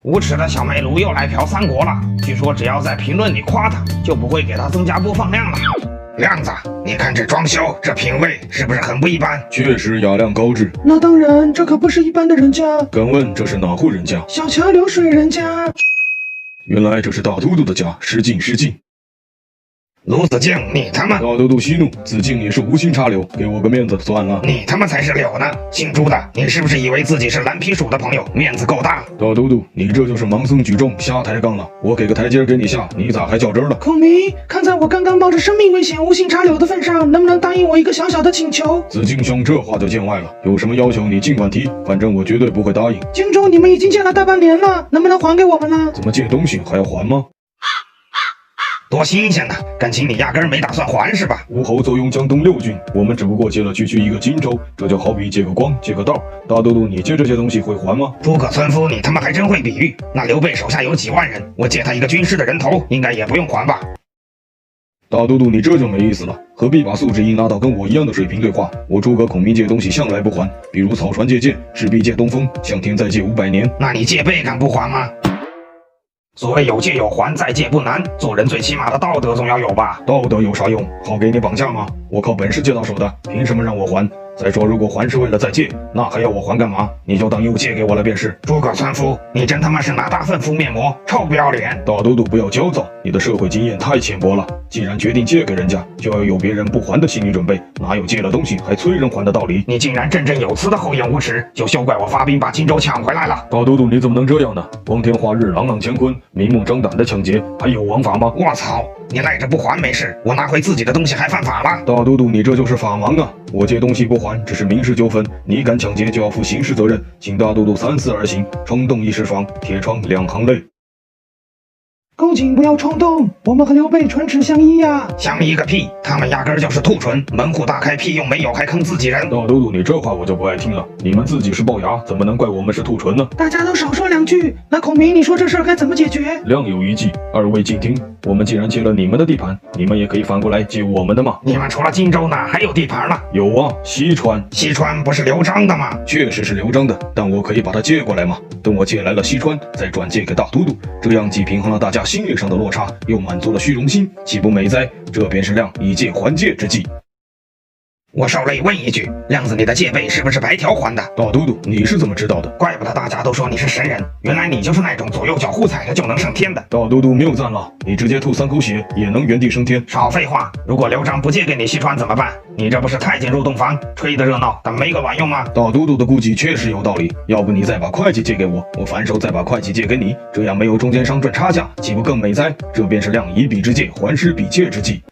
无耻的小煤炉又来嫖三国了，据说只要在评论里夸他，就不会给他增加播放量了。亮子，你看这装修，这品味是不是很不一般？确实雅量高致。那当然，这可不是一般的人家。敢问这是哪户人家？小桥流水人家。原来这是大都督的家，失敬失敬。卢子敬，你他妈！大都督息怒，子敬也是无心插柳，给我个面子算了。你他妈才是柳呢！姓朱的，你是不是以为自己是蓝皮鼠的朋友，面子够大？大都督，你这就是盲僧举重，瞎抬杠了。我给个台阶给你下，你咋还较真了？孔明，看在我刚刚冒着生命危险无心插柳的份上，能不能答应我一个小小的请求？子敬兄，这话就见外了，有什么要求你尽管提，反正我绝对不会答应。荆州你们已经借了大半年了，能不能还给我们呢？怎么借东西还要还吗？多新鲜呐！感情你压根儿没打算还是吧？吴侯坐拥江东6郡，我们只不过借了区区一个荆州，这就好比借个光，借个道。大都督，你借这些东西会还吗？诸葛村夫，你他妈还真会比喻。那刘备手下有几万人，我借他一个军师的人头，应该也不用还吧？大都督，你这就没意思了，何必把素质硬拉到跟我一样的水平对话？我诸葛孔明借东西向来不还，比如草船借箭，势必借东风，向天再借500年。那你借备敢不还吗？所谓有借有还，再借不难。做人最起码的道德总要有吧？道德有啥用？好给你绑架吗？我靠本事借到手的，凭什么让我还？再说，如果还是为了再借，那还要我还干嘛？你就当又借给我了便是。诸葛村夫，你真他妈是拿大粪敷面膜，臭不要脸！大都督不要焦躁，你的社会经验太浅薄了。既然决定借给人家，就要有别人不还的心理准备，哪有借了东西还催人还的道理？你竟然振振有词的厚颜无耻，就休怪我发兵把荆州抢回来了。大都督你怎么能这样呢？光天化日，朗朗乾坤，明目张胆的抢劫，还有王法吗？我操！你赖着不还没事，我拿回自己的东西还犯法了？大都督，你这就是法盲啊！我借东西不还，只是民事纠纷，你敢抢劫就要负刑事责任，请大都督三思而行，冲动一时爽，铁窗2行泪。公瑾不要冲动，我们和刘备唇齿相依呀！相依个屁，他们压根儿就是兔唇，门户大开，屁用没有，还坑自己人。大都督，你这话我就不爱听了，你们自己是龅牙，怎么能怪我们是兔唇呢？大家都少说2句。那孔明，你说这事儿该怎么解决？量有一计，二位静听。我们既然借了你们的地盘，你们也可以反过来借我们的嘛。你们除了荆州哪还有地盘呢？有啊，西川。西川不是刘璋的吗？确实是刘璋的，但我可以把它借过来嘛。等我借来了西川，再转借给大都督，这样既平衡了大家心理上的落差，又满足了虚荣心，岂不美哉？这便是量以借还借之计。我受累问一句，亮子，你的借呗是不是白条还的？大都督，你是怎么知道的？怪不得大家都说你是神人，原来你就是那种左右脚互踩着就能升天的。大都督谬赞了，你直接吐3口血也能原地升天？少废话！如果刘璋不借给你西川怎么办？你这不是太监入洞房，吹得热闹，但没个卵用吗？大都督的估计确实有道理，要不你再把会计借给我，我反手再把会计借给你，这样没有中间商赚差价，岂不更美哉？这便是量以彼之借还施彼借之计。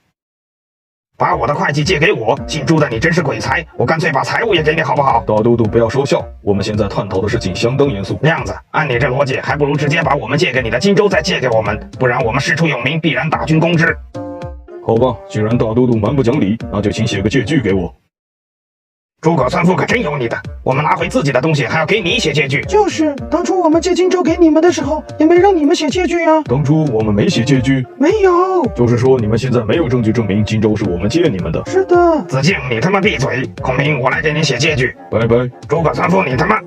把我的会计借给我，姓朱的你真是鬼才，我干脆把财物也给你好不好？大都督不要说笑，我们现在探讨的事情相当严肃。亮子，按你这逻辑，还不如直接把我们借给你的荆州再借给我们，不然我们师出有名，必然大军攻之。好吧，既然大都督蛮不讲理，那就请写个借据给我。诸葛村夫可真有你的，我们拿回自己的东西还要给你写借据。就是当初我们借荆州给你们的时候，也没让你们写借据啊。当初我们没写借据？没有。就是说你们现在没有证据证明荆州是我们借你们的？是的。子敬，你他妈闭嘴！孔明，我来给你写借据。拜拜。诸葛村夫，你他妈。